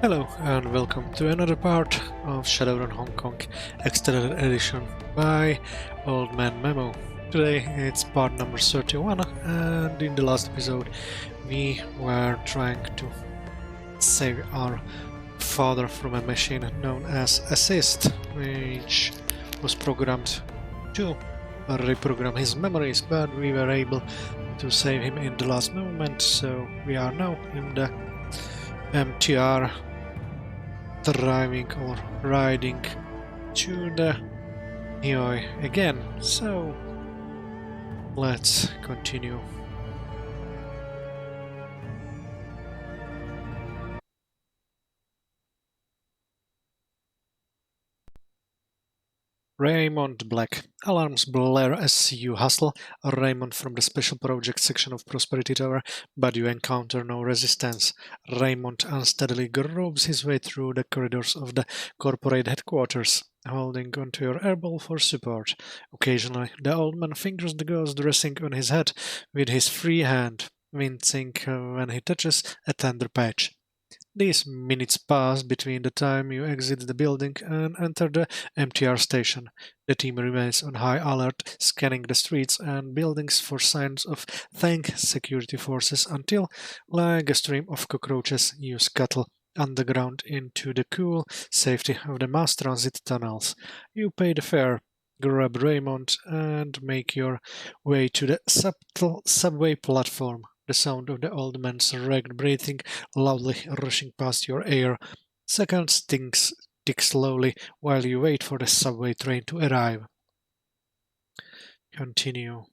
Hello and welcome to another part of Shadowrun Hong Kong Extended Edition by Old Man Memo. Today it's part number 31, and in the last episode we were trying to save our father from a machine known as Assist, which was programmed to reprogram his memories, but we were able to save him in the last moment, so we are now in the MTR driving or riding to the Nioi again, so let's continue. Raymond Black. Alarms blare as you hustle Raymond from the Special Projects section of Prosperity Tower, but you encounter no resistance. Raymond unsteadily gropes his way through the corridors of the corporate headquarters, holding onto your airball for support. Occasionally, the old man fingers the ghost resting on his head with his free hand, wincing when he touches a tender patch. These minutes pass between the time you exit the building and enter the MTR station. The team remains on high alert, scanning the streets and buildings for signs of thank security forces until, like a stream of cockroaches, you scuttle underground into the cool safety of the mass transit tunnels. You pay the fare, grab Raymond, and make your way to the subtle subway platform. The sound of the old man's ragged breathing loudly rushing past your ear. Seconds tick slowly while you wait for the subway train to arrive. Continue.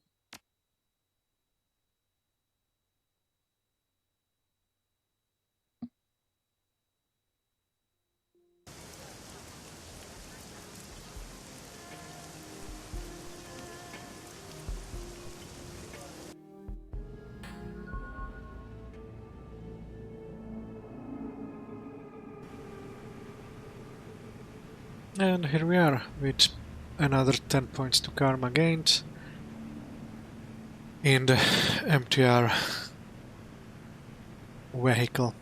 And here we are with another 10 points to karma gained in the MTR vehicle.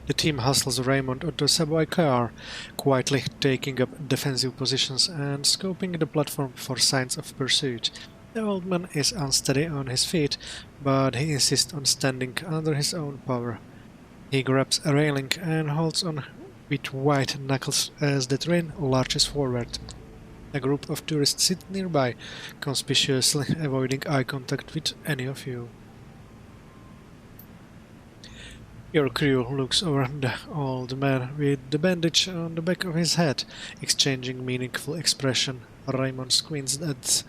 The team hustles Raymond onto a subway car, quietly taking up defensive positions and scoping the platform for signs of pursuit. The old man is unsteady on his feet, but he insists on standing under his own power. He grabs a railing and holds on with white knuckles as the train lurches forward. A group of tourists sit nearby, conspicuously avoiding eye contact with any of you. Your crew looks over the old man with the bandage on the back of his head, exchanging meaningful expression. Raymond squints at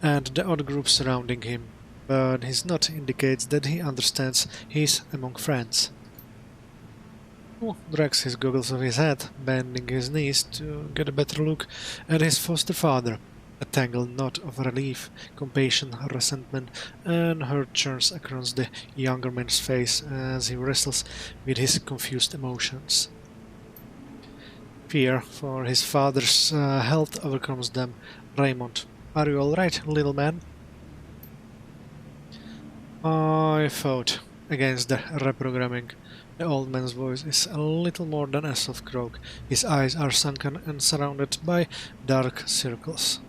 and the odd group surrounding him, but his nod indicates that he understands he's among friends. He drags his goggles off his head, bending his knees to get a better look at his foster father. A tangled knot of relief, compassion, resentment, and hurt churns across the younger man's face as he wrestles with his confused emotions. Fear for his father's health overcomes them. Raymond, are you alright, little man? I fought against the reprogramming. The old man's voice is a little more than a soft croak. His eyes are sunken and surrounded by dark circles.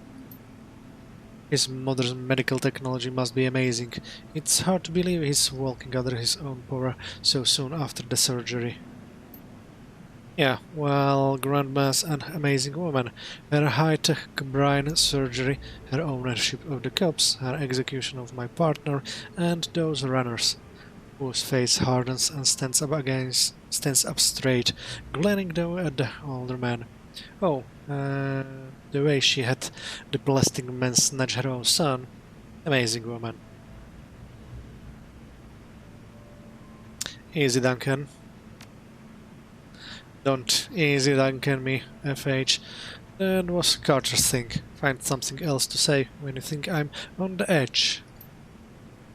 His modern medical technology must be amazing. It's hard to believe he's walking under his own power so soon after the surgery. Yeah, well, Grandma's an amazing woman. Her high-tech brain surgery, her ownership of the cops, her execution of my partner, and those runners, whose face hardens and stands up straight, glaring though at the older man. Oh, the way she had the plastic man snatch her own son. Amazing woman. Easy, Duncan. Don't easy Duncan me, FH. That was Carter's thing. Find something else to say when you think I'm on the edge.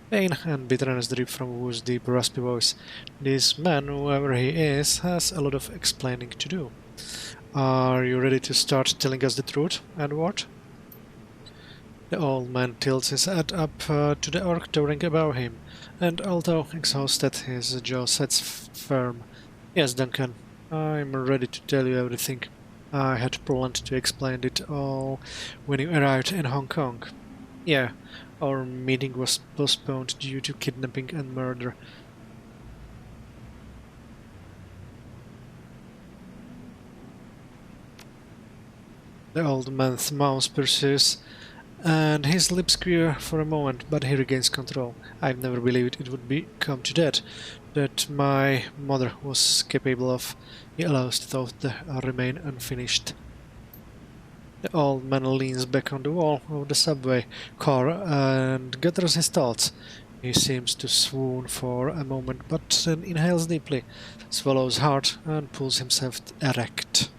Pain and bitterness drip from Wu's deep, raspy voice. This man, whoever he is, has a lot of explaining to do. Are you ready to start telling us the truth, Edward? The old man tilts his head up to the orc towering above him, and although exhausted, his jaw sets firm. Yes, Duncan, I'm ready to tell you everything. I had planned to explain it all when you arrived in Hong Kong. Yeah, our meeting was postponed due to kidnapping and murder. The old man's mouth pursues, and his lips queer for a moment, but he regains control. I've never believed it would come to that my mother was capable of. He allows the thought to remain unfinished. The old man leans back on the wall of the subway car and gathers his thoughts. He seems to swoon for a moment, but then inhales deeply, swallows hard, and pulls himself erect.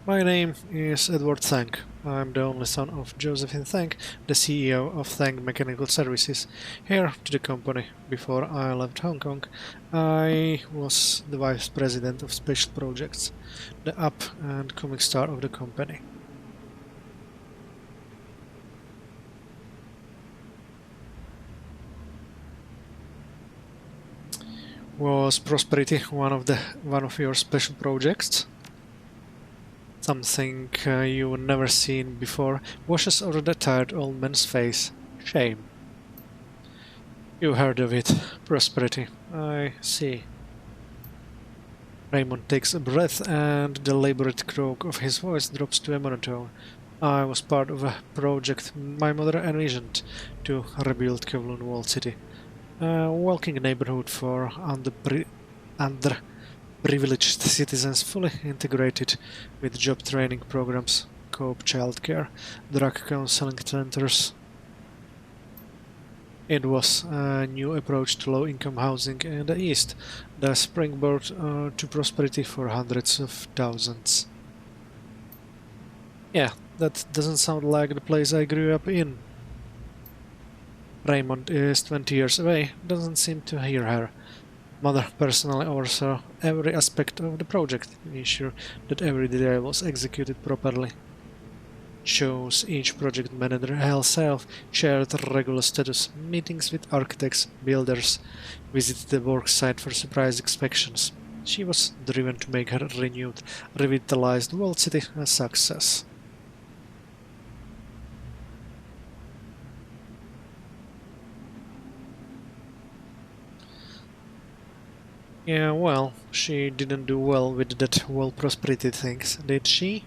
My name is Edward Thank. I'm the only son of Josephine Thank, the CEO of Thank Mechanical Services. Here to the company. Before I left Hong Kong, I was the vice president of special projects, the up and coming star of the company. Was Prosperity one of your special projects? Something you've never seen before washes over the tired old man's face. Shame. You heard of it. Prosperity. I see. Raymond takes a breath and the labored croak of his voice drops to a monotone. I was part of a project my mother envisioned to rebuild Kowloon Walled City. A welcoming neighborhood for underprivileged citizens, fully integrated with job training programs, co-op childcare, drug counseling centers. It was a new approach to low-income housing in the East, the springboard to prosperity for hundreds of thousands. Yeah, that doesn't sound like the place I grew up in. Raymond is 20 years away, doesn't seem to hear her. Mother personally oversaw every aspect of the project, ensure that every detail was executed properly. Chose each project manager herself, shared regular status meetings with architects, builders, visited the work site for surprise inspections. She was driven to make her renewed, revitalized Walled City a success. Yeah, well, she didn't do well with that whole prosperity things, did she?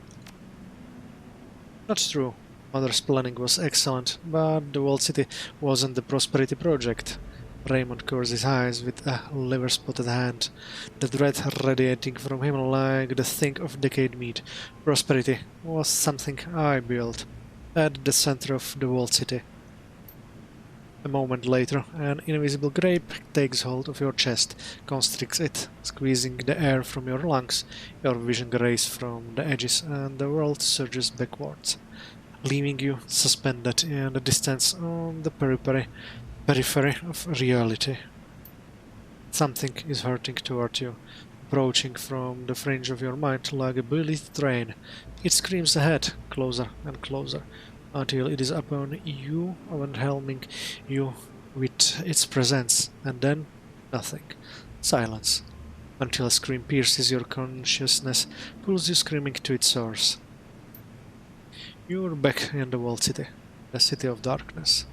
Not true. Mother's planning was excellent, but the Walled City wasn't the prosperity project. Raymond covers his eyes with a liver-spotted hand, the dread radiating from him like the think of decayed meat. Prosperity was something I built, at the center of the Walled City. A moment later, an invisible grape takes hold of your chest, constricts it, squeezing the air from your lungs. Your vision grays from the edges, and the world surges backwards, leaving you suspended in the distance on the periphery of reality. Something is hurting toward you, approaching from the fringe of your mind like a bullied train. It screams ahead, closer and closer, until it is upon you, overwhelming you with its presence, and then nothing. Silence, until a scream pierces your consciousness, pulls you screaming to its source. You're back in the Walled City, the city of darkness.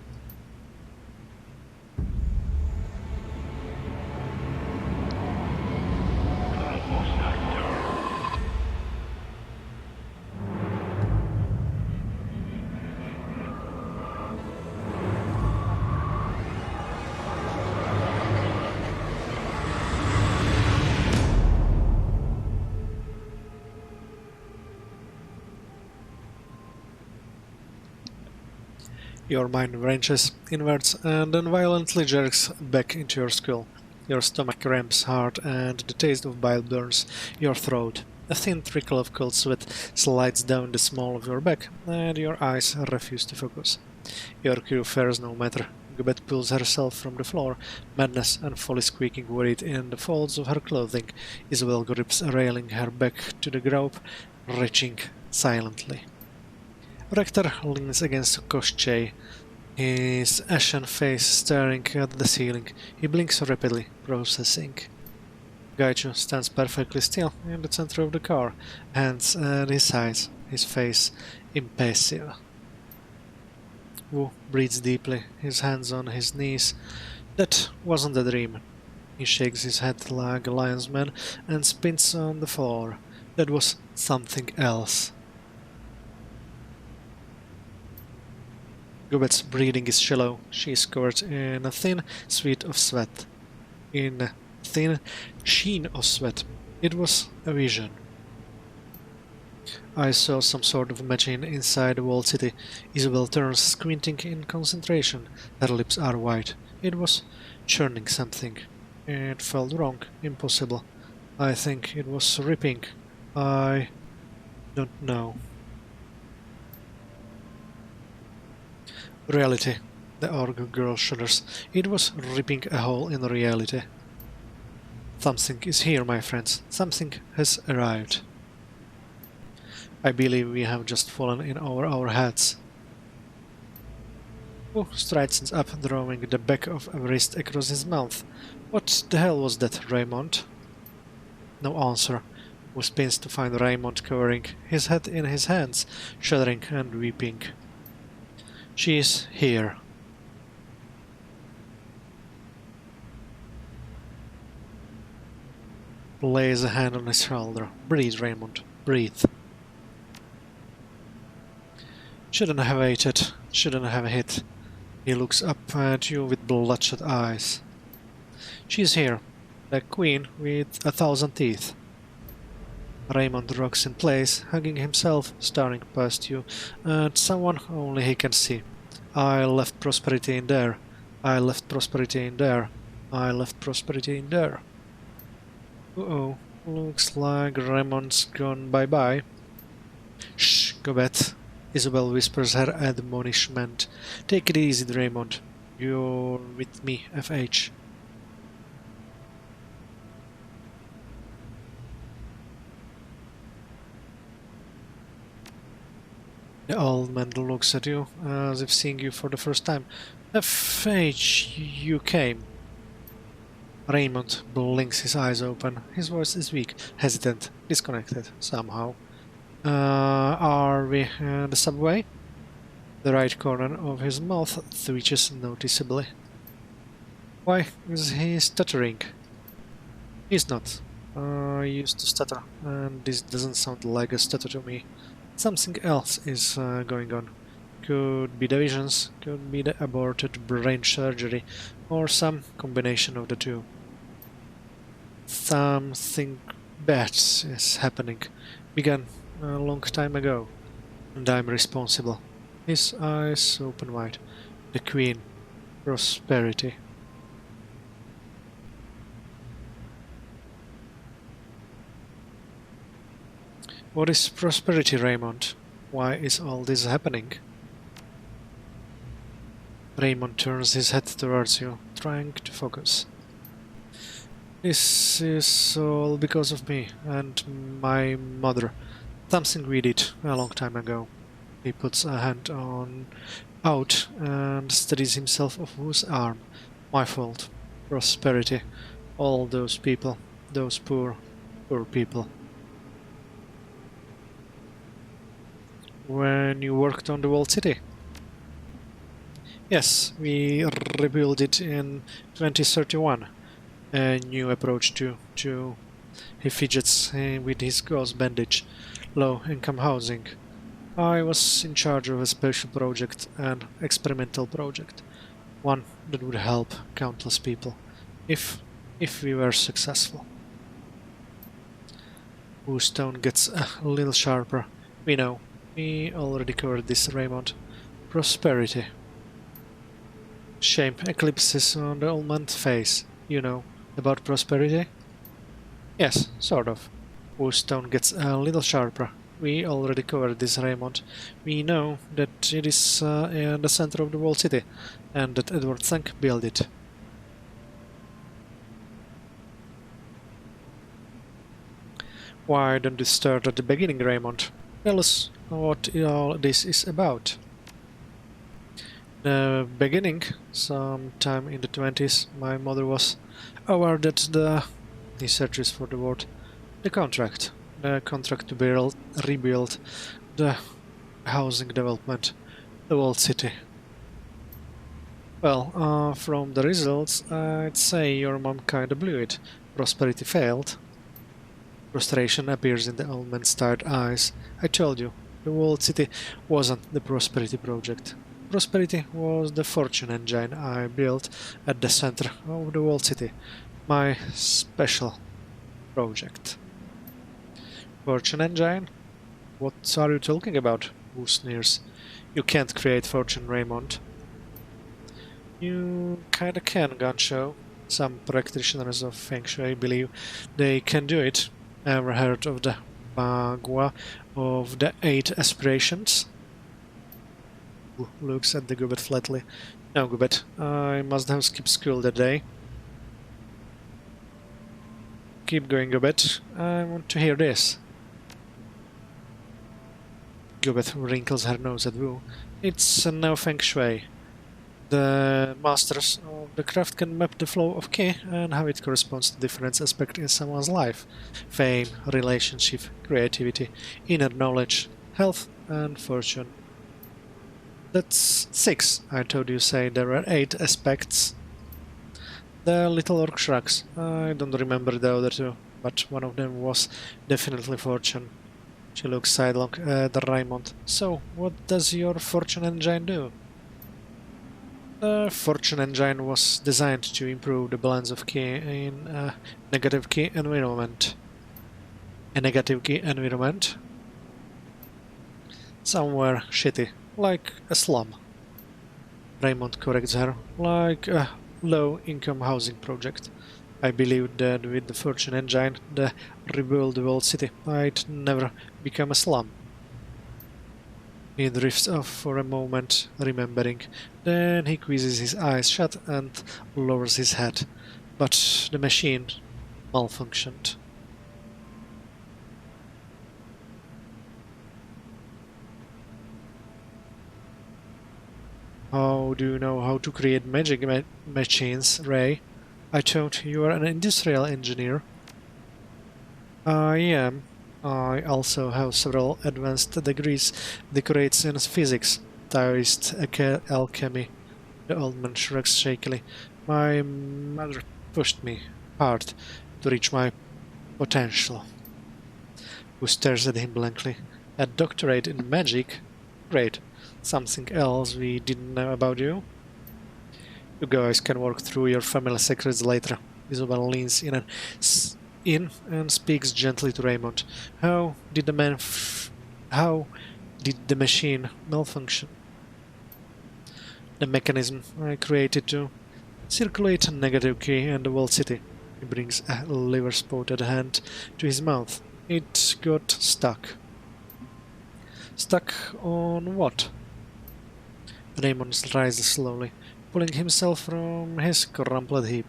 Your mind wrenches inwards and then violently jerks back into your skull. Your stomach ramps hard and the taste of bile burns your throat. A thin trickle of cold sweat slides down the small of your back and your eyes refuse to focus. Your crew fares no matter. Gubet pulls herself from the floor, madness and folly squeaking worried in the folds of her clothing. Isabel grips a railing her back to the grope, retching silently. Rector leans against Koschei, his ashen face staring at the ceiling. He blinks rapidly, processing. Gaichu stands perfectly still in the center of the car, hands at his sides, his face impassive. Wu breathes deeply, his hands on his knees. That wasn't a dream. He shakes his head like a lionsman and spins on the floor. That was something else. Gubet's breathing is shallow. She is covered in a thin sweat of sweat. In a thin sheen of sweat. It was a vision. I saw some sort of machine inside the walled city. Isabel turns, squinting in concentration. Her lips are white. It was churning something. It felt wrong, impossible. I think it was ripping. I don't know. Reality. The org girl shudders. It was ripping a hole in reality. Something is here, my friends. Something has arrived. I believe we have just fallen in over our heads. Wu straightens up, drawing the back of a wrist across his mouth. What the hell was that, Raymond? No answer. Wu spins to find Raymond covering his head in his hands, shuddering and weeping. She is here. Lays a hand on his shoulder. Breathe, Raymond. Breathe. Shouldn't have waited. Shouldn't have hit. He looks up at you with bloodshot eyes. She's here. The queen with 1,000 teeth. Raymond rocks in place, hugging himself, staring past you, at someone only he can see. I left prosperity in there. I left prosperity in there. I left prosperity in there. Uh-oh. Looks like Raymond's gone bye-bye. Shh, go bet. Isabel whispers her admonishment. Take it easy, Raymond. You're with me, FH. The old man looks at you, as if seeing you for the first time. FH, you came. Raymond blinks his eyes open. His voice is weak, hesitant, disconnected, somehow. Are we in the subway? The right corner of his mouth twitches noticeably. Why is he stuttering? He's not. I used to stutter, and this doesn't sound like a stutter to me. Something else is going on. Could be the visions, could be the aborted brain surgery, or some combination of the two. Something bad is happening. Began a long time ago, and I'm responsible. His eyes open wide. The Queen. Prosperity. What is prosperity, Raymond? Why is all this happening? Raymond turns his head towards you, trying to focus. This is all because of me and my mother. Something we did a long time ago. He puts a hand out and steadies himself off Wu's arm. My fault. Prosperity. All those people. Those poor people. When you worked on the walled city? Yes, we rebuilt it in 2031. A new approach to he fidgets with his gauze bandage. Low-income housing. I was in charge of a special project, an experimental project. One that would help countless people. If we were successful. Wu's tone gets a little sharper. We know. We already covered this, Raymond. Prosperity. Shame eclipses on the old man's face. You know about prosperity? Yes, sort of. Wu's tone gets a little sharper. We already covered this, Raymond. We know that it is in the center of the walled city, and that Edward Thank built it. Why don't you start at the beginning, Raymond? Tell us what all this is about. The beginning, sometime in the 20s, my mother was awarded the He searches for the word. The contract. The contract to rebuild the housing development, the walled city. Well, from the results, I'd say your mom kinda blew it. Prosperity failed. Frustration appears in the old man's tired eyes. I told you, the walled city wasn't the Prosperity project. Prosperity was the fortune engine I built at the center of the walled city. My special project. Fortune engine? What are you talking about? Wu sneers. You can't create fortune, Raymond. You kinda can, Gansho. Some practitioners of Feng Shui believe they can do it. Ever heard of the Bagua of the 8 aspirations? Wu looks at the Gubbet flatly. No, Gubbet, I must have skipped school that day. Keep going, Gubbet. I want to hear this. Gubbet wrinkles her nose at Wu. It's no Feng Shui. The masters of the craft can map the flow of ki and how it corresponds to different aspects in someone's life. Fame, relationship, creativity, inner knowledge, health and fortune. That's 6. I told you say there are 8 aspects. The little orc shrugs. I don't remember the other 2, but one of them was definitely fortune. She looks sidelong at Raymond. So, what does your fortune engine do? The fortune engine was designed to improve the balance of ki in a negative ki environment. A negative ki environment? Somewhere shitty, like a slum. Raymond corrects her, like a low-income housing project. I believe that with the fortune engine, the rebuild walled city might never become a slum. He drifts off for a moment, remembering. Then he squeezes his eyes shut and lowers his head. But the machine malfunctioned. How do you know how to create magic machines, Ray? I thought you were an industrial engineer. I am. I also have several advanced degrees, decorates in physics, theorist, alchemy. The old man shrugs shakily. My mother pushed me hard to reach my potential. Who stares at him blankly. A doctorate in magic? Great. Something else we didn't know about you? You guys can work through your family secrets later. Isabel leans in and speaks gently to Raymond. How did the machine malfunction? The mechanism I created to circulate a negative key in the walled city. He brings a liver-spotted hand to his mouth. It got stuck. Stuck on what? Raymond rises slowly, pulling himself from his crumpled heap.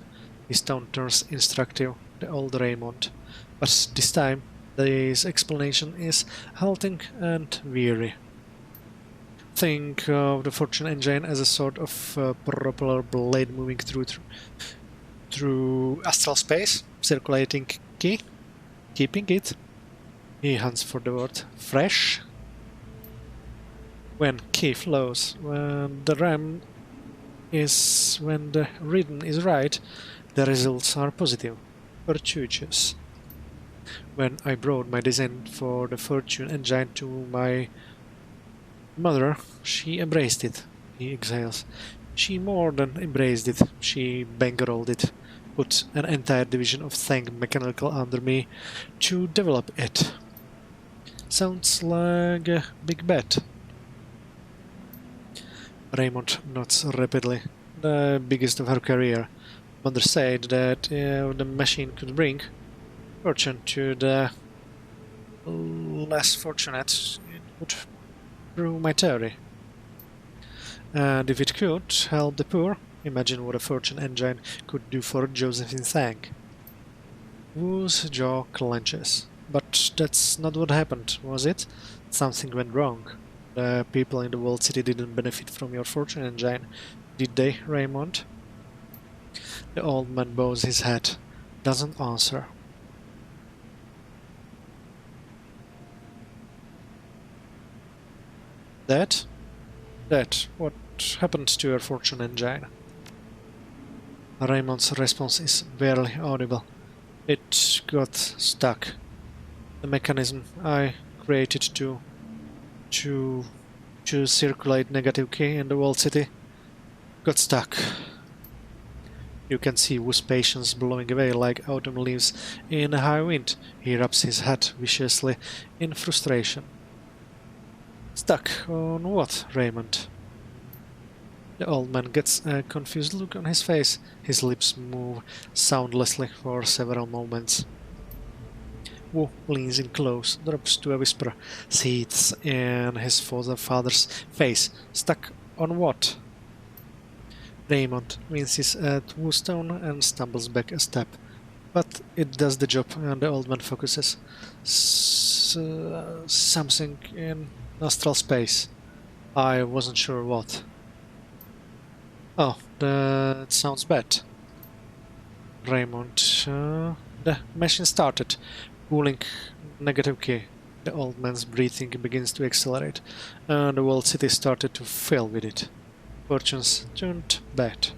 His tone turns instructive. The old Raymond, but this time his explanation is halting and weary. Think of the fortune engine as a sort of propeller blade moving through astral space, circulating ki, keeping it. He hunts for the word fresh. When ki flows, when the rhythm is right, the results are positive. Fortuitous. When I brought my design for the fortune engine to my mother, she embraced it. He exhales. She more than embraced it. She bankrolled it. Put an entire division of Thang Mechanical under me to develop it. Sounds like a big bet. Raymond nods rapidly. The biggest of her career. Mother said that the machine could bring fortune to the less fortunate. It would prove my theory. And if it could help the poor, imagine what a fortune engine could do for Josephine Thang. Wu's jaw clenches. But that's not what happened, was it? Something went wrong. The people in the walled city didn't benefit from your fortune engine, did they, Raymond? The old man bows his head, doesn't answer. That? That. What happened to your fortune engine? Raymond's response is barely audible. It got stuck. The mechanism I created to circulate negative key in the walled city got stuck. You can see Wu's patience blowing away like autumn leaves in a high wind. He rubs his head viciously in frustration. Stuck on what, Raymond? The old man gets a confused look on his face. His lips move soundlessly for several moments. Wu leans in close, drops to a whisper, seethes in his father's face. Stuck on what? Raymond winces at Wu's tone and stumbles back a step. But it does the job, and the old man focuses. Something in astral space. I wasn't sure what. Oh, that sounds bad. Raymond, the machine started, pulling negative key. The old man's breathing begins to accelerate, and the whole city started to fill with it. Fortunes turned bad.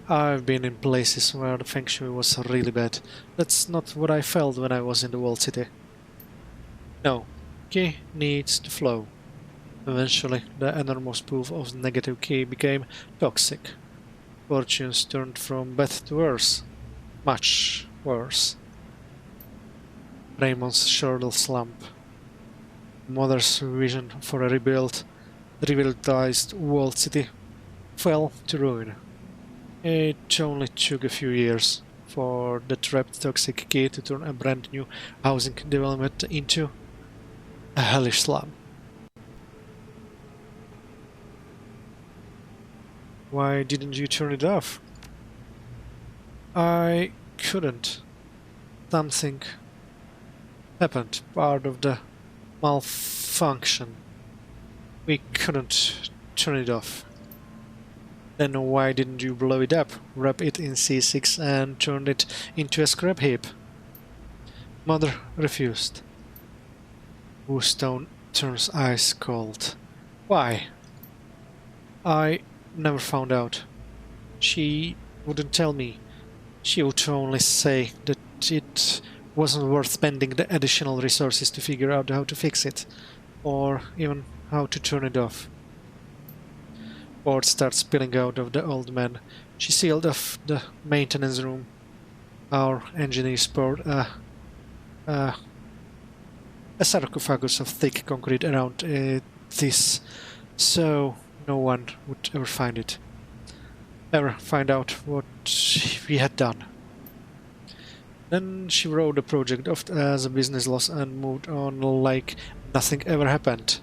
I've been in places where the feng shui was really bad. That's not what I felt when I was in the walled city. No, key needs to flow. Eventually, the enormous pool of negative key became toxic. Fortunes turned from bad to worse. Much worse. Raymond's shoulder slump. Mother's vision for a revitalized walled city fell to ruin. It only took a few years for the trapped toxic key to turn a brand new housing development into a hellish slum. Why didn't you turn it off? I couldn't. Something happened, part of the malfunction. We couldn't turn it off. Then why didn't you blow it up, wrap it in C6 and turn it into a scrap heap? Mother refused. Wu's tone turns ice cold. Why? I never found out. She wouldn't tell me. She would only say that it wasn't worth spending the additional resources to figure out how to fix it, or even how to turn it off. Word starts spilling out of the old man. She sealed off the maintenance room. Our engineers poured a sarcophagus of thick concrete around this, so no one would ever find out what we had done. Then she wrote the project off as a business loss and moved on like nothing ever happened.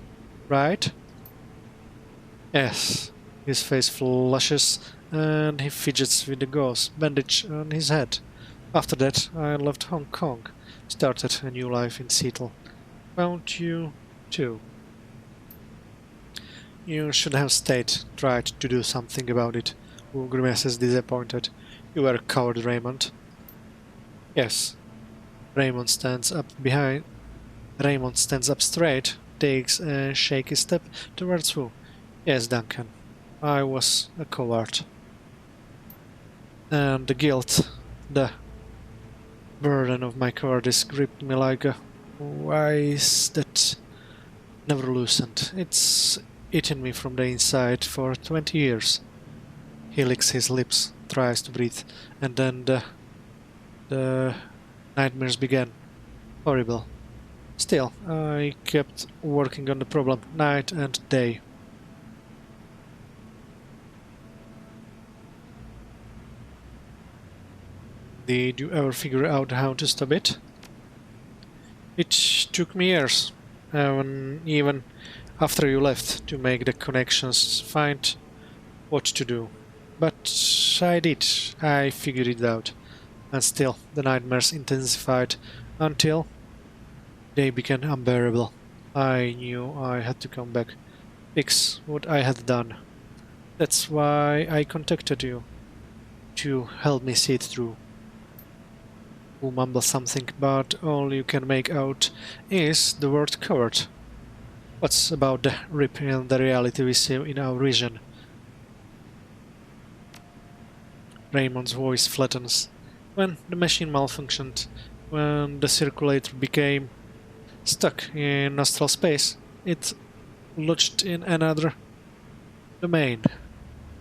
Right? Yes. His face flushes and he fidgets with the gauze bandage on his head. After that, I left Hong Kong, started a new life in Seattle. Found you too. You should have stayed, tried to do something about it. Wu grimaces disappointed. You were a coward, Raymond. Yes. Raymond stands up straight, takes a shaky step towards Wu. Yes, Duncan. I was a coward. And the guilt, the burden of my cowardice gripped me like a vise that never loosened. It's eaten me from the inside for 20 years. He licks his lips, tries to breathe, and then the nightmares began. Horrible. Still, I kept working on the problem night and day. Did you ever figure out how to stop it? It took me years, even after you left, to make the connections, find what to do. But I did. I figured it out. And still, the nightmares intensified until they became unbearable. I knew I had to come back, fix what I had done. That's why I contacted you, to help me see it through. Who mumbles something, but all you can make out is the word coward. What's about the rip in the reality we see in our region? Raymond's voice flattens. When the machine malfunctioned, when the circulator became stuck in astral space, it lodged in another domain.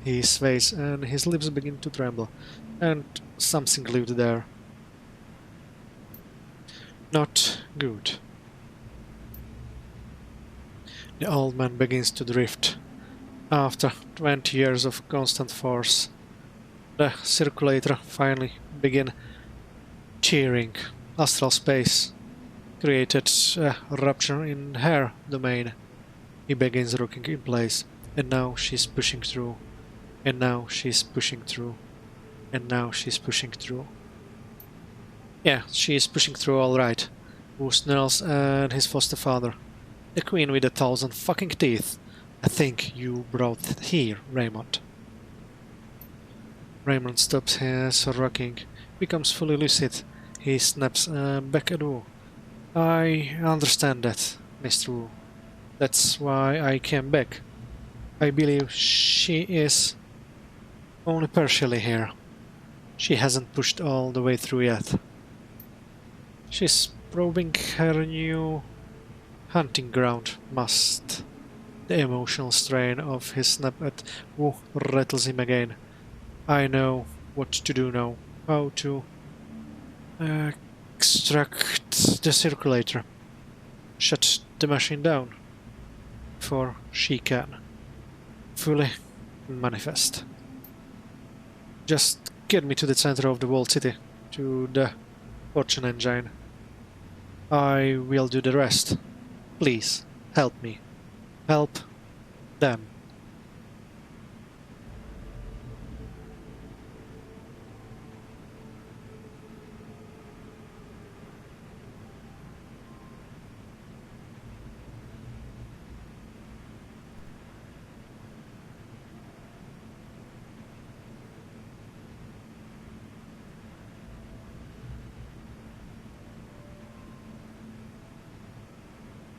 He sways and his lips begin to tremble, and something lived there. Not good. The old man begins to drift. After 20 years of constant force, the circulator finally began cheering. Astral space created a rupture in her domain. He begins rocking in place, and now she's pushing through, and now she's pushing through, and now she's pushing through. Yeah, she is pushing through alright. Who's Nels and his foster father? The queen with 1,000 fucking teeth. I think you brought here, Raymond. Raymond stops his rocking, becomes fully lucid. He snaps back at Wu. I understand that, Mr. Wu. That's why I came back. I believe she is only partially here. She hasn't pushed all the way through yet. She's probing her new hunting ground. Must. The emotional strain of his snap at Wu rattles him again. I know what to do now. How to extract the circulator. Shut the machine down. Before she can fully manifest. Just get me to the center of the walled city, to the fortune engine. I will do the rest. Please, help me. Help them.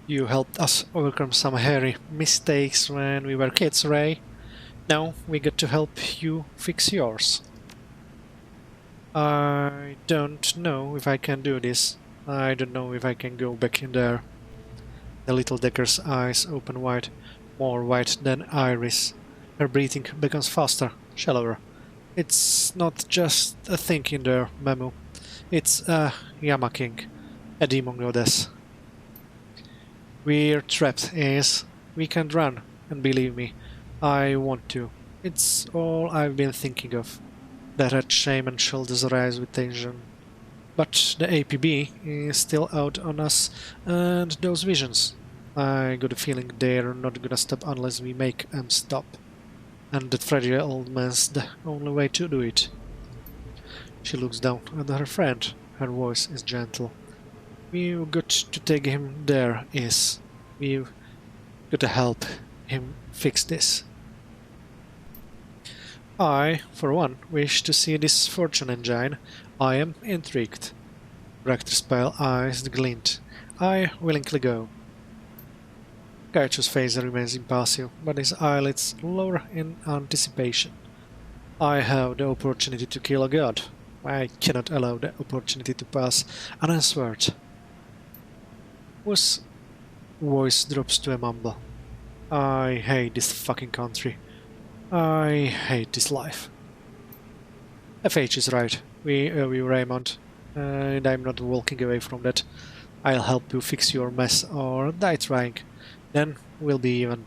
You helped us overcome some hairy mistakes when we were kids, Ray. Now we get to help you fix yours. I don't know if I can do this. I don't know if I can go back in there. The little Decker's eyes open wide, more wide than Iris. Her breathing becomes faster, shallower. It's not just a thing in there, Memu. It's a Yama King, a demon goddess. We're trapped, Ace. We can't run, and believe me, I want to. It's all I've been thinking of. The red shaman shoulders rise with tension. But the APB is still out on us, and those visions. I got a feeling they're not gonna stop unless we make them stop. And that fragile old man's the only way to do it. She looks down at her friend. Her voice is gentle. We've got to take him there, Is. We've got to help him fix this. I, for one, wish to see this fortune engine. I am intrigued. Rector's pale eyes glint. I willingly go. Kaicho's face remains impassive, but his eyelids lower in anticipation. I have the opportunity to kill a god. I cannot allow the opportunity to pass unanswered. Whose voice drops to a mumble. I hate this fucking country. I hate this life. FH is right. We owe you, Raymond. And I'm not walking away from that. I'll help you fix your mess or die trying. Then we'll be even.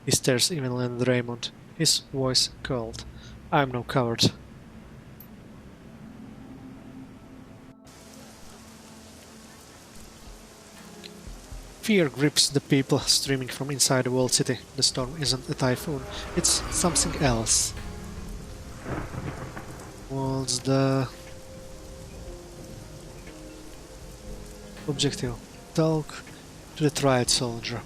He stares evenly at Raymond, his voice cold. I'm no coward. Fear grips the people streaming from inside the walled city. The storm isn't a typhoon, it's something else. What's the objective? Talk to the triad soldier.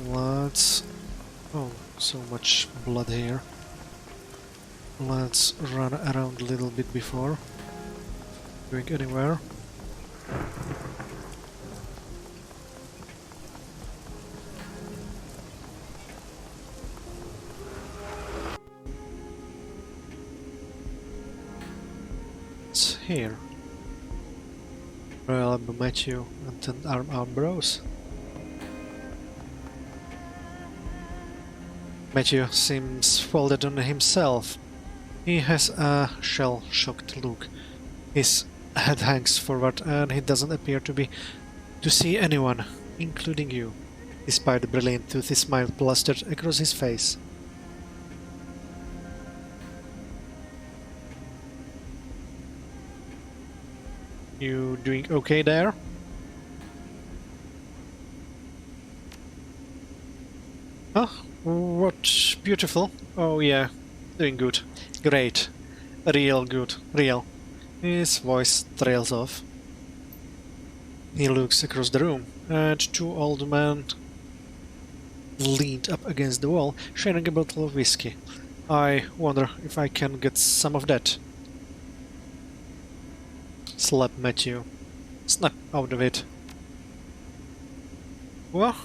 Let's... Oh, so much blood here. Let's run around a little bit before going anywhere. It's here. Well, Matthew and 10 arm bros. Matthew seems folded on himself. He has a shell-shocked look. His head hangs forward and he doesn't appear to see anyone, including you, despite the brilliant toothy smile plastered across his face. You doing okay there? Huh? What beautiful. Oh yeah, doing good. Great. Real good. Real. His voice trails off. He looks across the room, and two old men leaned up against the wall, sharing a bottle of whiskey. I wonder if I can get some of that. Slap Matthew. Snap out of it. What?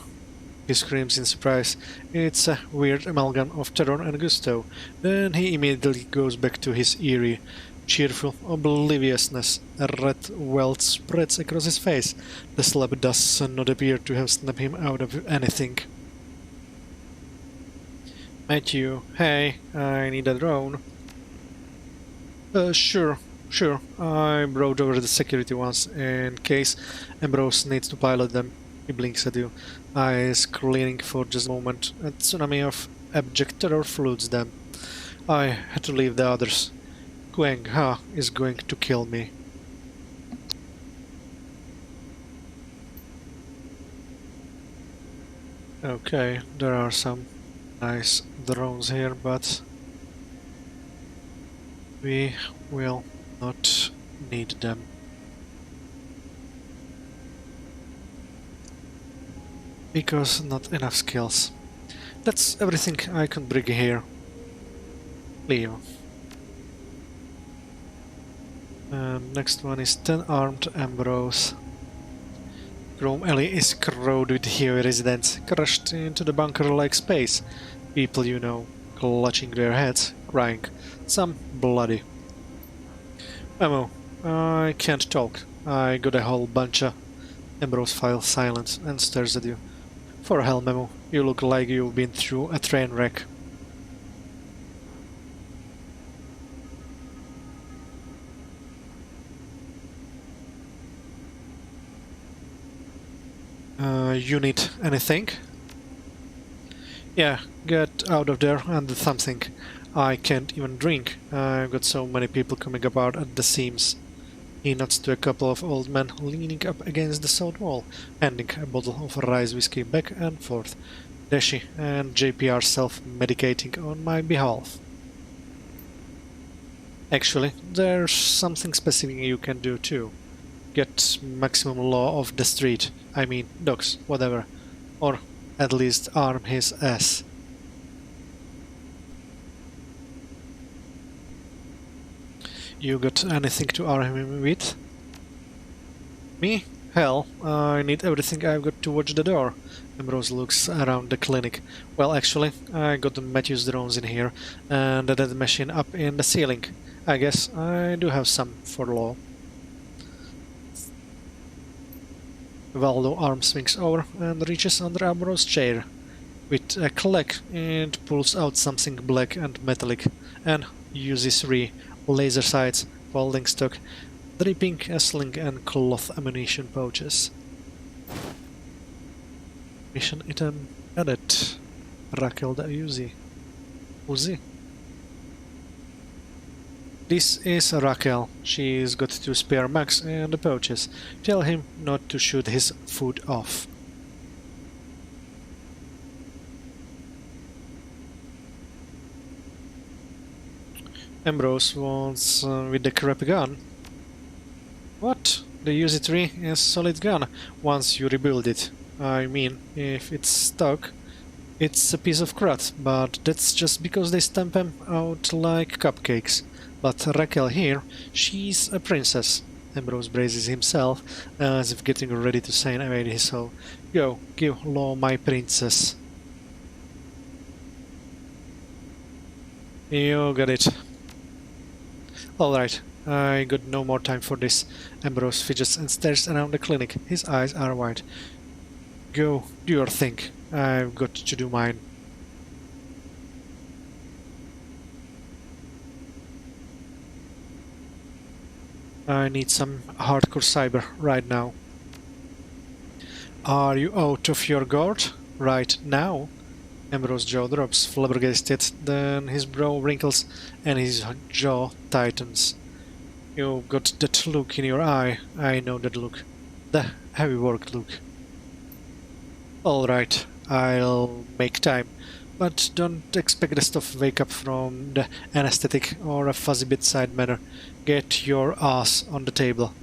He screams in surprise. It's a weird amalgam of terror and gusto. Then he immediately goes back to his eerie, cheerful obliviousness. A red welt spreads across his face. The slap does not appear to have snapped him out of anything. Matthew, hey, I need a drone. Sure. I brought over the security ones in case Ambrose needs to pilot them. He blinks at you, eyes clearing for just a moment. A tsunami of abject terror floods them. I had to leave the others. Kuang Ha is going to kill me. Okay, there are some nice drones here, but we will not need them. Because not enough skills. That's everything I can bring here. Leave. And next one is 10 armed Ambrose. Chrome Alley is crowded with heavy residents, crushed into the bunker-like space. People you know, clutching their heads, crying. Some bloody. Memo, I can't talk. I got a whole bunch of... Ambrose files silent and stares at you. For hell, Memo, you look like you've been through a train wreck. You need anything? Yeah, get out of there and do something. I can't even drink. I've got so many people coming about at the seams. He nods to a couple of old men leaning up against the south wall, handing a bottle of rice whiskey back and forth. Dashi and JP are self-medicating on my behalf. Actually, there's something specific you can do too. Get maximum law of the street. I mean, dogs, whatever. Or at least arm his ass. You got anything to arm him with? Me? Hell, I need everything I've got to watch the door. Ambrose looks around the clinic. Well, actually, I got Matthew's drones in here, and that machine up in the ceiling. I guess I do have some for law. Valdo arm swings over and reaches under Ambrose's chair. With a click, it pulls out something black and metallic, and uses laser sights, folding stock, dripping a sling and cloth ammunition pouches. Mission item added. Raquel the Uzi. Uzi? This is Raquel. She's got 2 spare mags and the pouches. Tell him not to shoot his foot off. Ambrose wants with the crappy gun. What? The UZ3 is a solid gun once you rebuild it. I mean, if it's stuck, It's a piece of crud, but that's just because they stamp them out like cupcakes. But Raquel here, she's a princess. Ambrose braces himself, as if getting ready to sign away his soul. Go, give law my princess. You got it. Alright, I got no more time for this. Ambrose fidgets and stares around the clinic. His eyes are wide. Go, do your thing. I've got to do mine. I need some hardcore cyber right now. Are you out of your gourd? Right now? Ambrose's jaw drops, flabbergasted, then his brow wrinkles and his jaw tightens. You've got that look in your eye. I know that look. The heavy work look. Alright, I'll make time. But don't expect the stuff wake up from the anesthetic or a fuzzy bedside manner. Get your ass on the table.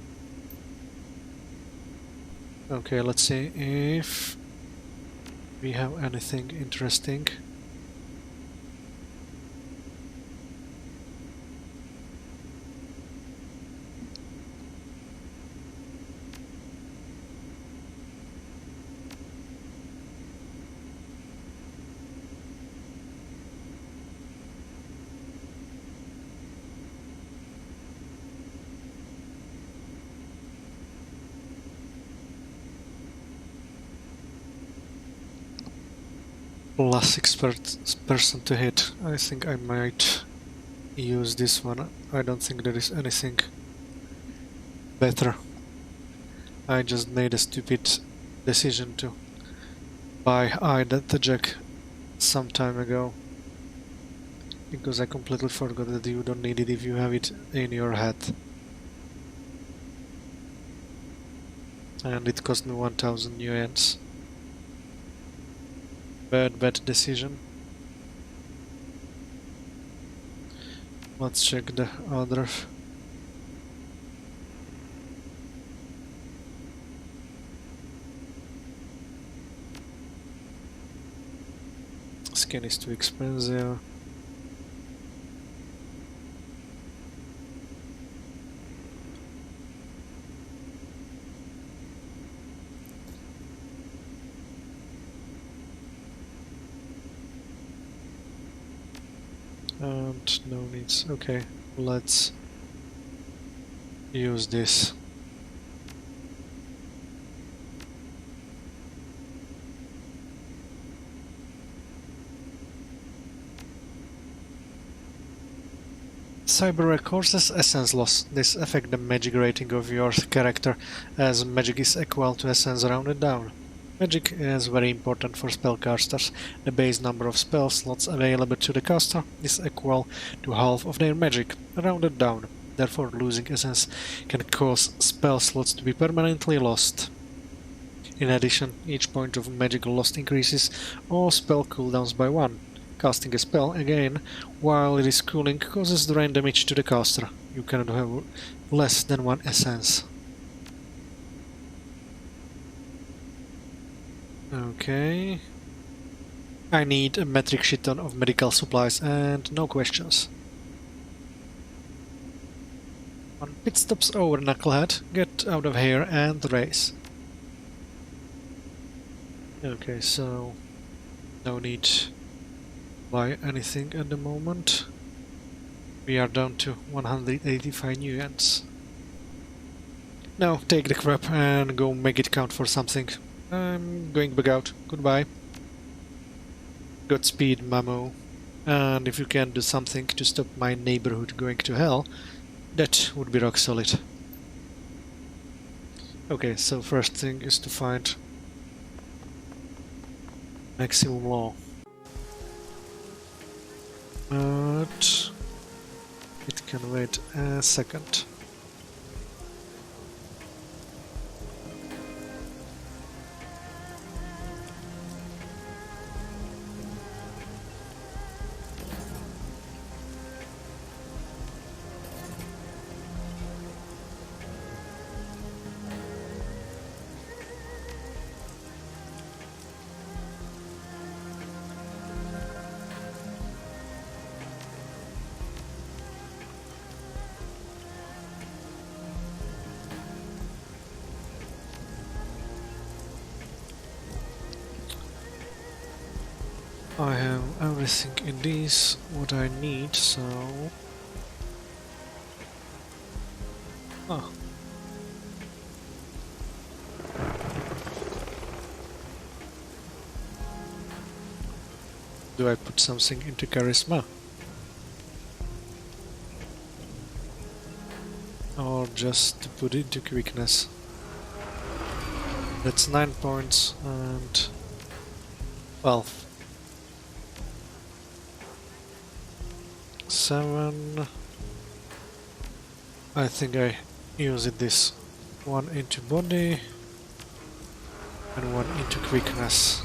Okay, let's see if we have anything interesting. Plus person to hit. I think I might use this one. I don't think there is anything better. I just made a stupid decision to buy the jack some time ago. Because I completely forgot that you don't need it if you have it in your head. And it cost me 1000 yuans. Bad decision. Let's check the other. Skin is too expensive. And no needs. Okay, let's use this. Cyber causes essence loss. This affects the magic rating of your character, as magic is equal to essence rounded down. Magic is very important for spellcasters. The base number of spell slots available to the caster is equal to half of their magic, rounded down. Therefore, losing essence can cause spell slots to be permanently lost. In addition, each point of magic lost increases all spell cooldowns by 1. Casting a spell again while it is cooling causes drain damage to the caster. You cannot have less than 1 essence. Okay. I need a metric shit ton of medical supplies and no questions. On pit stops over, Knucklehead. Get out of here and race. Okay, so no need to buy anything at the moment. We are down to 185 yuans. Now take the crap and go make it count for something. I'm going back out. Goodbye. Godspeed, Mamo. And if you can do something to stop my neighborhood going to hell, that would be rock solid. Okay, so first thing is to find maximum law. But it can wait a second. I have everything in these, what I need, so... Oh. Do I put something into charisma? Or just to put it into quickness? That's 9 points and 12. 7. I think I use it this. 1 into body and 1 into quickness.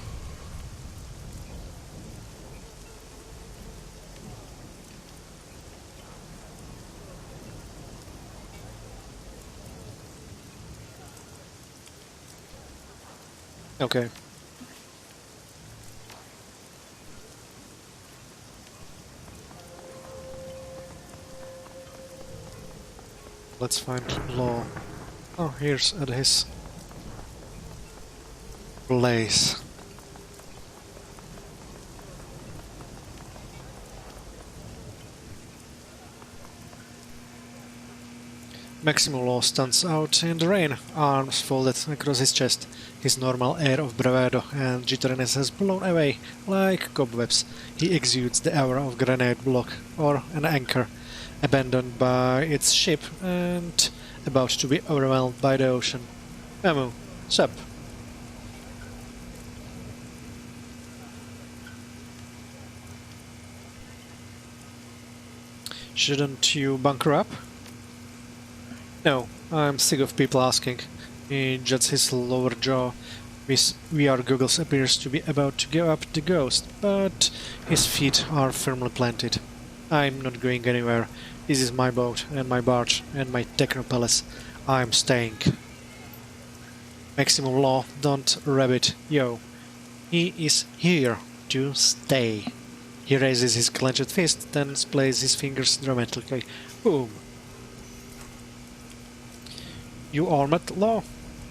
Okay. Let's find Law. Oh, here's at his place. Maximum Law stands out in the rain, arms folded across his chest. His normal air of bravado and jitteriness has blown away like cobwebs. He exudes the aura of grenade block or an anchor, abandoned by its ship and about to be overwhelmed by the ocean. Mamu, sup? Shouldn't you bunker up? No, I'm sick of people asking. He juts his lower jaw. His VR goggles appears to be about to give up the ghost, but his feet are firmly planted. I'm not going anywhere. This is my boat and my barge and my techno palace. I'm staying. Maximum Law, don't rabbit, yo. He is here to stay. He raises his clenched fist, then splays his fingers dramatically. Boom. You armed, Law?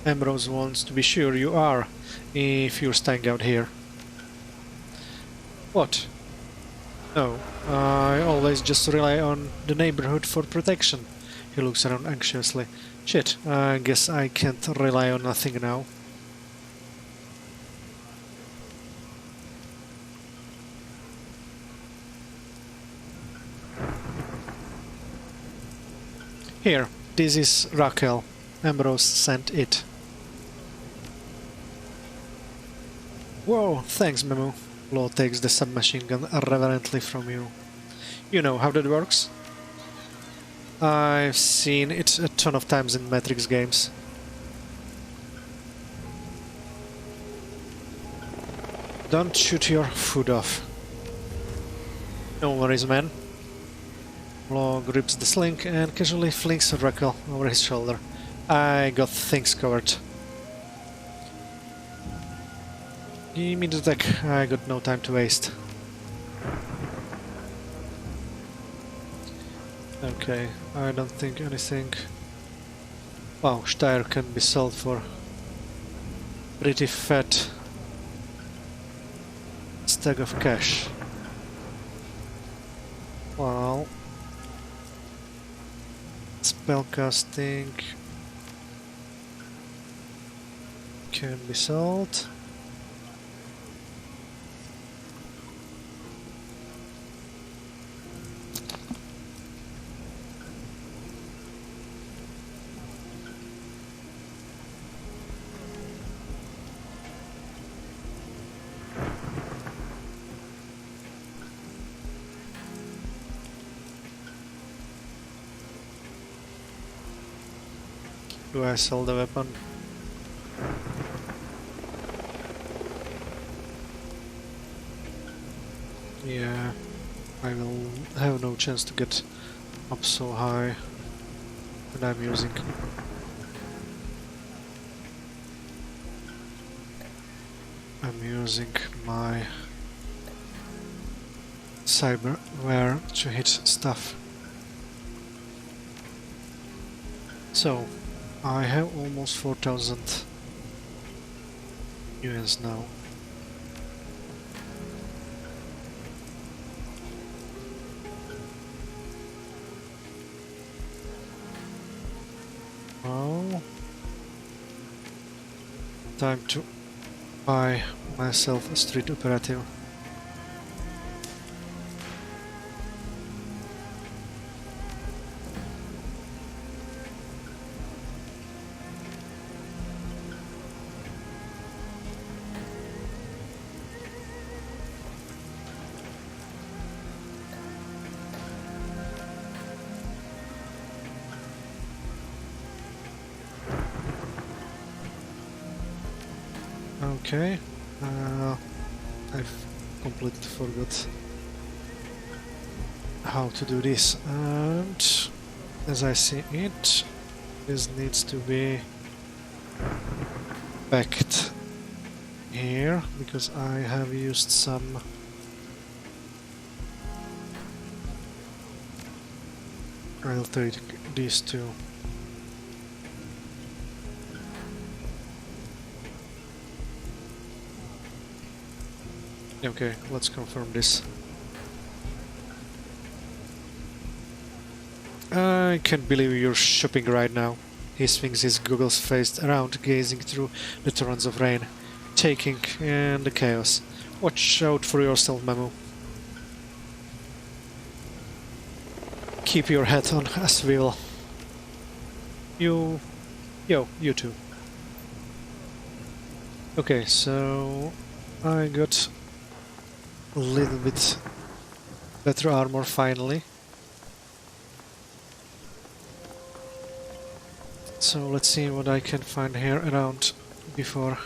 Ambrose wants to be sure you are, if you're staying out here. What? No, I always just rely on the neighborhood for protection. He looks around anxiously. Shit, I guess I can't rely on nothing now. Here, this is Raquel. Ambrose sent it. Whoa, thanks, Memu. Law takes the submachine gun reverently from you. You know how that works? I've seen it a ton of times in Matrix games. Don't shoot your foot off. No worries, man. Law grips the sling and casually flings Raquel over his shoulder. I got things covered. Give me the tech, I got no time to waste. Okay, I don't think anything... Wow, Steyr can be sold for pretty fat stack of cash. Well... Spellcasting... can be sold. Do I sell the weapon? Yeah, I will have no chance to get up so high, and I'm using my cyberware to hit stuff. So, I have almost 4,000 nuance now. time to buy myself a street operative. Okay, I've completely forgot how to do this, and as I see it, this needs to be packed here, because I have used some I'll take these two. Okay, let's confirm this. I can't believe you're shopping right now. He swings his goggles face around, gazing through the torrents of rain, taking in the chaos. Watch out for yourself, Memo. Keep your hat on as well. You too. Okay, so I got a little bit better armor finally. So let's see what I can find here around before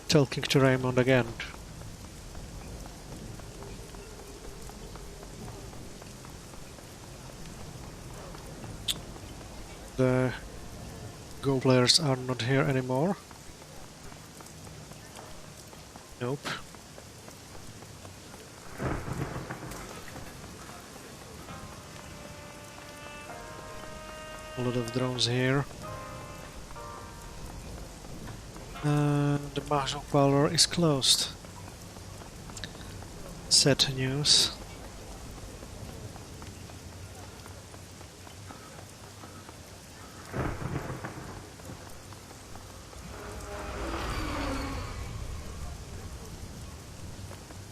talking to Raymond again. The Go players are not here anymore. Nope. A lot of drones here. The marshal parlor is closed. Sad news.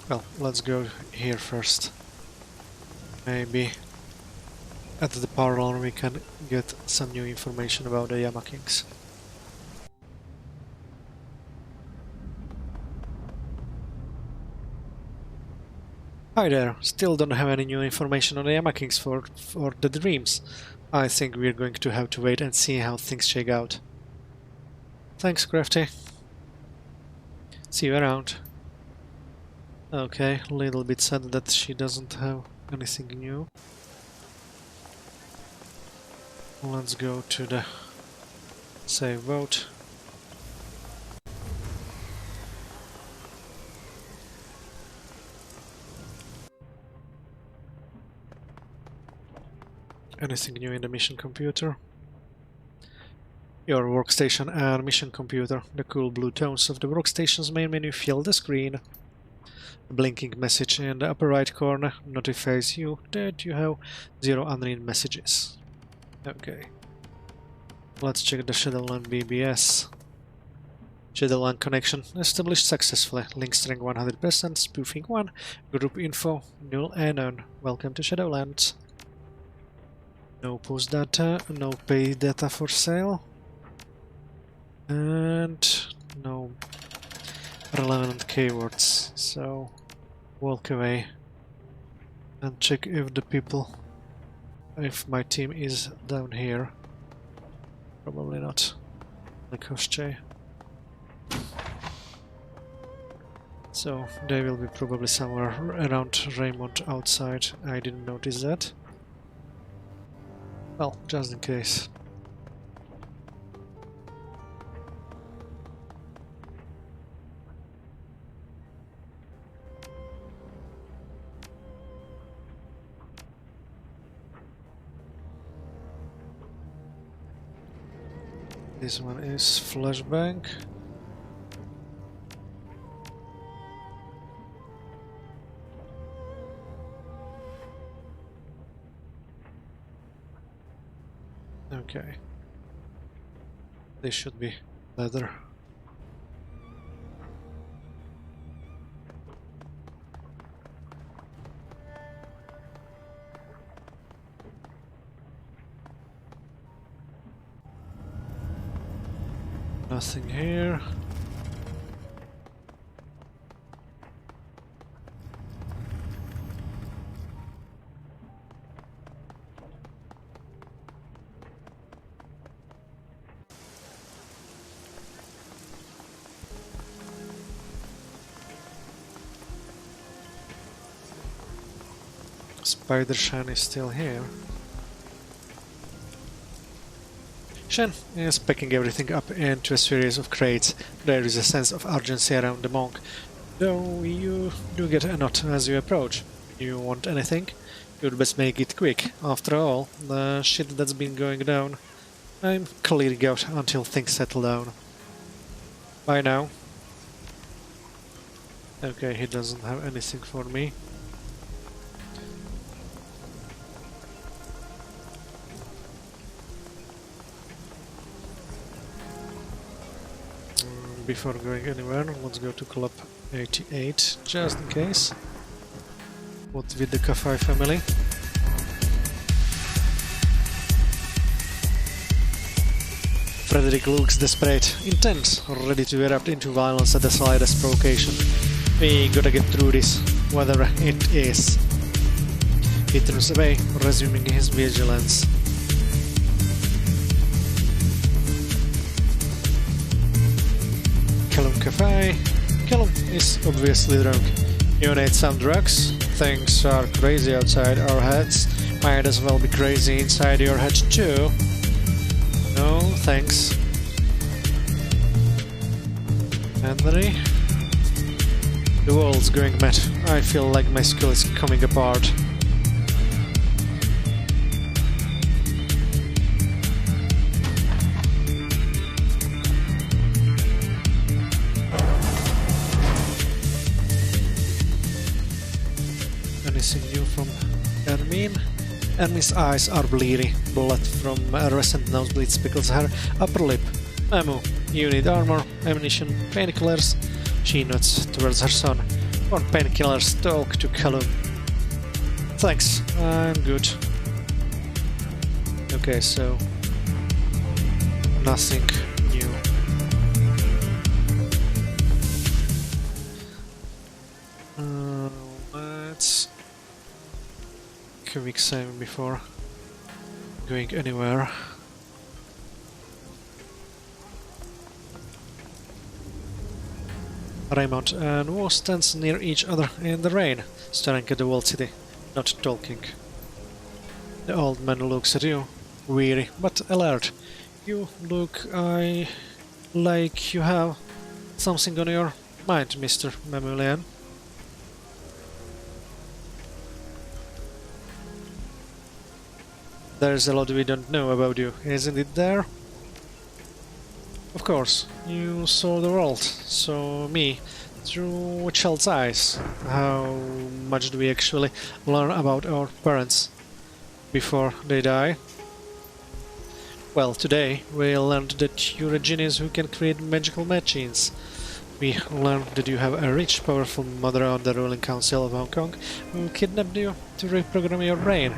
Well, let's go here first. Maybe at the parlor we can get some new information about the Yama Kings. Hi there, still don't have any new information on the Yama Kings for the dreams. I think we're going to have to wait and see how things shake out. Thanks, Crafty. See you around. Okay, a little bit sad that she doesn't have anything new. Let's go to the save vote. Anything new in the mission computer? Your workstation and mission computer. The cool blue tones of the workstation's main menu fill the screen. A blinking message in the upper right corner notifies you that you have 0 unread messages. Okay. Let's check the Shadowrun BBS. Shadowrun connection established successfully. Link strength 100%, spoofing 1, group info, null unknown. Welcome to Shadowlands. No post data, no pay data for sale, and no relevant keywords. So walk away and check if the people, if my team is down here. Probably not. Koshche. So they will be probably somewhere around Raymond outside. I didn't notice that. Well, just in case. This one is flashbang. Okay. This should be better. Nothing here. Spider Shan is still here. Shen is packing everything up into a series of crates. There is a sense of urgency around the monk, though you do get a nod as you approach. You want anything? You'd best make it quick. After all, the shit that's been going down. I'm clearing out until things settle down. Bye now. Okay, he doesn't have anything for me. Before going anywhere, let's go to Club 88, just in case. What with the Kafai family? Frederick looks desperate, intense, ready to erupt into violence at the slightest provocation. We gotta get through this, whatever it is. He turns away, resuming his vigilance. Callum Cafe. Callum is obviously drunk. You need some drugs? Things are crazy outside our heads. Might as well be crazy inside your head too. No, thanks. Henry? The world's going mad. I feel like my skull is coming apart. Anything new from Ermine? Ermine's eyes are bleary. Blood from a recent nosebleed spickles her upper lip. Mamu, you need armor, ammunition, painkillers. She nods towards her son. Want painkillers? Talk to Callum. Thanks, I'm good. Okay, so nothing new. Let's quick save before going anywhere. Raymond and Wu stands near each other in the rain, staring at the walled city, not talking. The old man looks at you, weary but alert. You look like you have something on your mind, Mr. Mamulian. There's a lot we don't know about you, isn't it there? Of course, you saw the world, saw me, through a child's eyes. How much do we actually learn about our parents before they die? Well, today we learned that you're a genius who can create magical machines. We learned that you have a rich, powerful mother on the ruling council of Hong Kong who kidnapped you to reprogram your brain.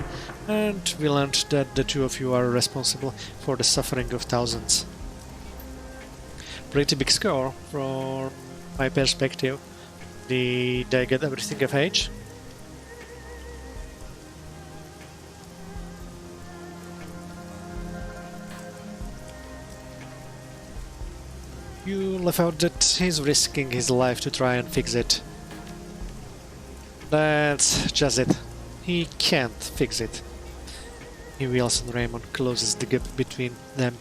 And we learned that the two of you are responsible for the suffering of thousands. Pretty big score from my perspective. Did I get everything of age? You left out that he's risking his life to try and fix it. That's just it. He can't fix it. He wheels and Raymond closes the gap between them.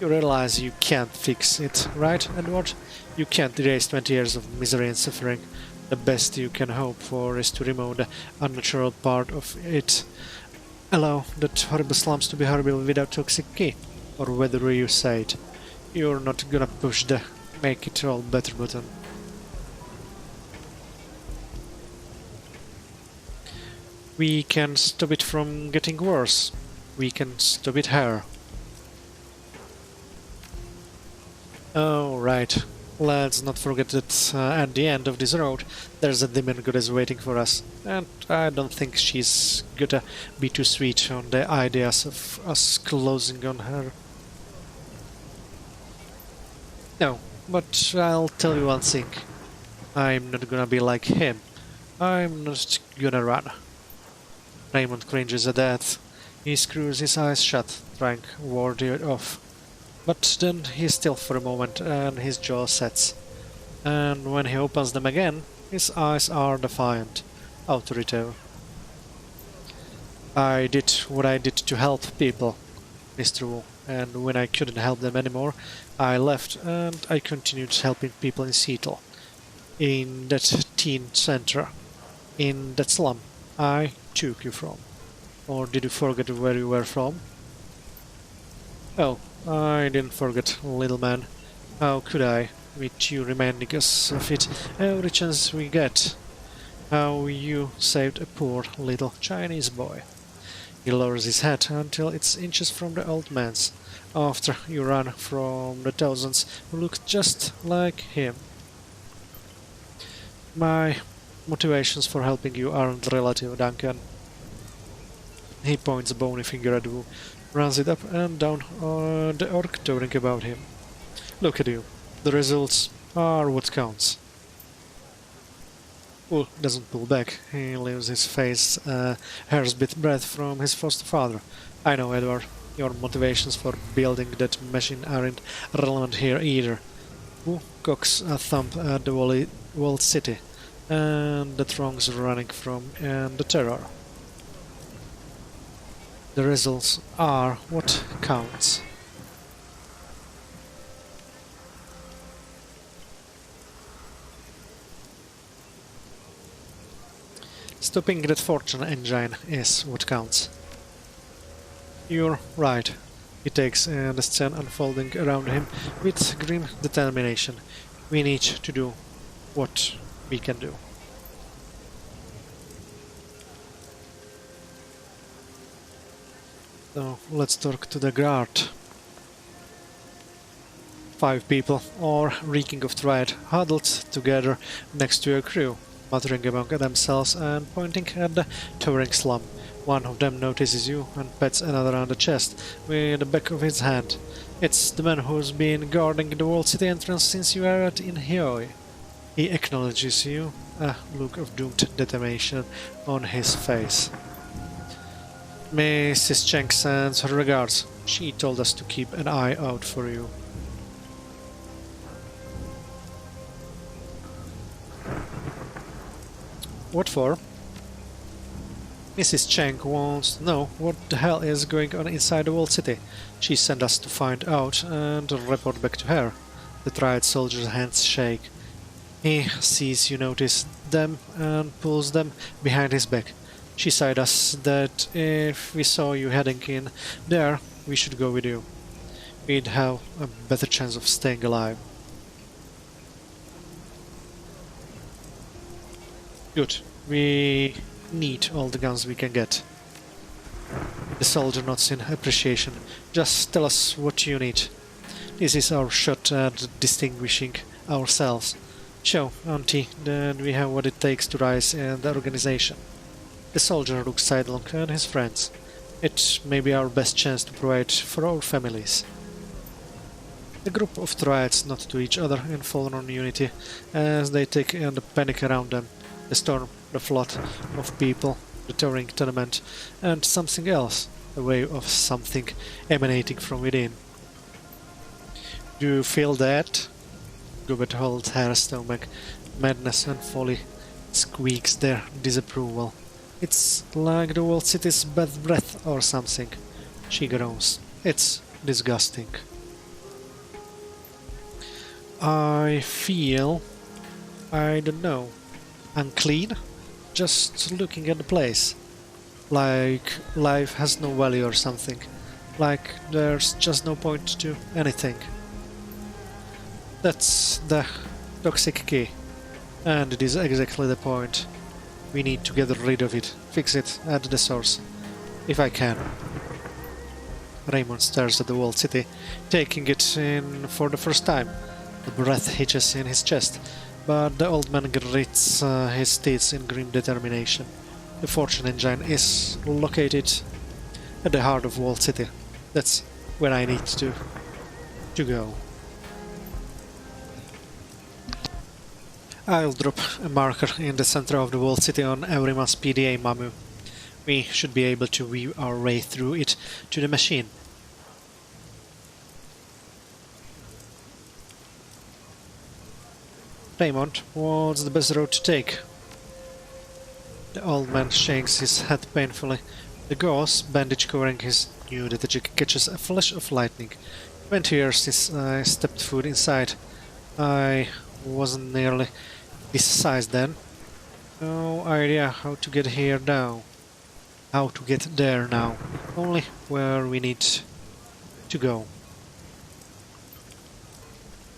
You realize you can't fix it, right, Edward? You can't erase 20 years of misery and suffering. The best you can hope for is to remove the unnatural part of it. Allow that horrible slums to be horrible without toxic key. Or whether you say it. You're not gonna push the make it all better button. We can stop it from getting worse. We can stop it here. Oh, right. Let's not forget that at the end of this road there's a demon goddess waiting for us. And I don't think she's gonna be too sweet on the ideas of us closing on her. No, but I'll tell you one thing. I'm not gonna be like him. I'm not gonna run. Raymond cringes at that. He screws his eyes shut, trying to ward it off. But then he stills for a moment and his jaw sets. And when he opens them again, his eyes are defiant, authoritative. I did what I did to help people, Mr. Wu, and when I couldn't help them anymore, I left and I continued helping people in Seattle, in that teen center, in that slum I took you from. Or did you forget where you were from? Oh, I didn't forget, little man. How could I, with you reminding us of it every chance we get? How you saved a poor little Chinese boy. He lowers his head until it's inches from the old man's, after you ran from the thousands who looked just like him. My motivations for helping you aren't relative, Duncan. He points a bony finger at Wu, runs it up and down on the orc, towering about him. Look at you. The results are what counts. Wu doesn't pull back. He leaves his face a hair's bit breadth from his foster father. I know, Edward. Your motivations for building that machine aren't relevant here either. Wu cocks a thumb at the walled city, and the throngs running from and the terror. The results are what counts. Stopping that fortune engine is what counts. You're right. He takes the scene unfolding around him with grim determination. We need to do what we can do. So let's talk to the guard. 5 people, all reeking of dread, huddled together next to a crew, muttering among themselves and pointing at the towering slum. One of them notices you and pats another on the chest with the back of his hand. It's the man who's been guarding the World City entrance since you arrived in Hioi. He acknowledges you, a look of doomed determination on his face. Mrs. Cheng sends her regards. She told us to keep an eye out for you. What for? Mrs. Cheng wants to know what the hell is going on inside the walled city. She sent us to find out and report back to her. The tried soldier's hands shake. He sees you notice them and pulls them behind his back. She said us that if we saw you heading in there, we should go with you. We'd have a better chance of staying alive. Good. We need all the guns we can get. The soldier nods in appreciation. Just tell us what you need. This is our shot at distinguishing ourselves. Show, Auntie, that we have what it takes to rise in the organization. The soldier looks sidelong at his friends. It may be our best chance to provide for our families. The group of triads nod to each other in forlorn unity as they take in the panic around them. The storm, the flood of people, the towering tenement, and something else, a wave of something emanating from within. Do you feel that? Gubert holds her stomach. Madness and folly squeaks their disapproval. It's like the whole city's bad breath or something. She groans. It's disgusting. I feel... I don't know. Unclean? Just looking at the place. Like life has no value or something. Like there's just no point to anything. That's the toxic key. And it is exactly the point. We need to get rid of it, fix it at the source. If I can. Raymond stares at the walled city, taking it in for the first time. The breath hitches in his chest, but the old man grits his teeth in grim determination. The fortune engine is located at the heart of walled city. That's where I need to go. I'll drop a marker in the center of the walled city on everyone's PDA, Mamu. We should be able to weave our way through it to the machine. Raymond, what's the best road to take? The old man shakes his head painfully. The gauze bandage covering his knew that the jig catches a flash of lightning. 20 years since I stepped foot inside. I wasn't nearly this size then. No idea how to get here now. How to get there now. Only where we need to go.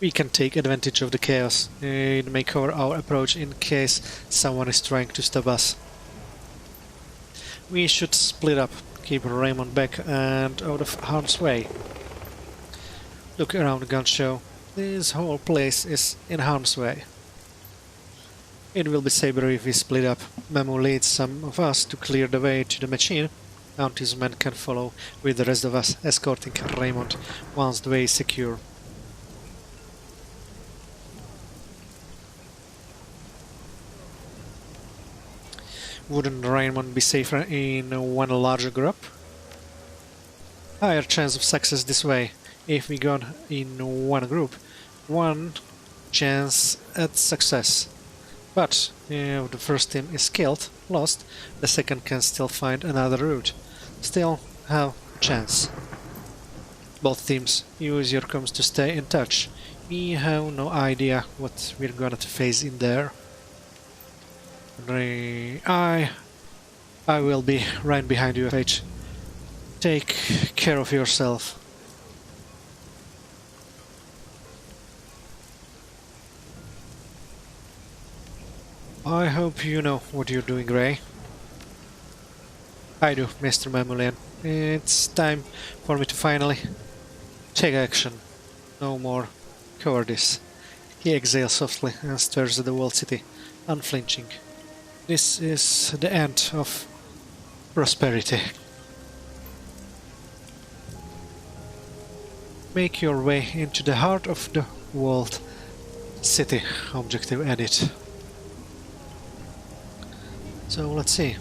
We can take advantage of the chaos. It may cover our approach in case someone is trying to stop us. We should split up, keep Raymond back and out of harm's way. Look around the gun show. This whole place is in harm's way. It will be safer if we split up. Memo leads some of us to clear the way to the machine. County's men can follow with the rest of us, escorting Raymond once the way is secure. Wouldn't Raymond be safer in one larger group? Higher chance of success this way. If we go in one group, one chance at success. But if the first team is killed, lost, the second can still find another route. Still have a chance. Both teams use your comms to stay in touch. We have no idea what we're gonna face in there. I will be right behind you, FH. Take care of yourself. I hope you know what you're doing, Ray. I do, Mr. Mamulian. It's time for me to finally take action. No more cowardice. He exhales softly and stares at the walled city, unflinching. This is the end of prosperity. Make your way into the heart of the walled city. Objective edit. So let's see.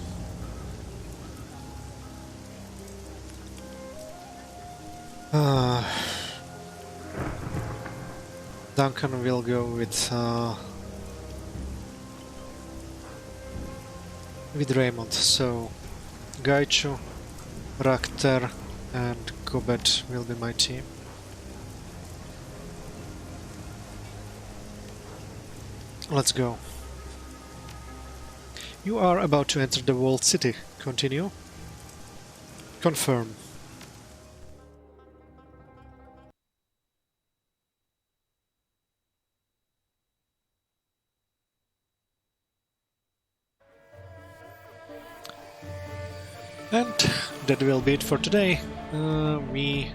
Duncan will go with Raymond, so Gaichu, Rakter and Gobet will be my team. Let's go. You are about to enter the walled city. Continue. Confirm. And that will be it for today. We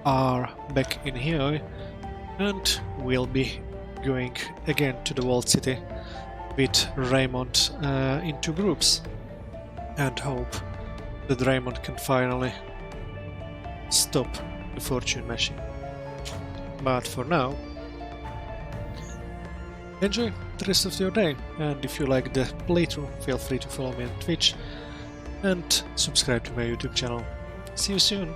are back in here and we'll be going again to the walled city with Raymond into groups and hope that Raymond can finally stop the fortune machine. But for now, enjoy the rest of your day, and if you like the playthrough, feel free to follow me on Twitch and subscribe to my YouTube channel. See you soon!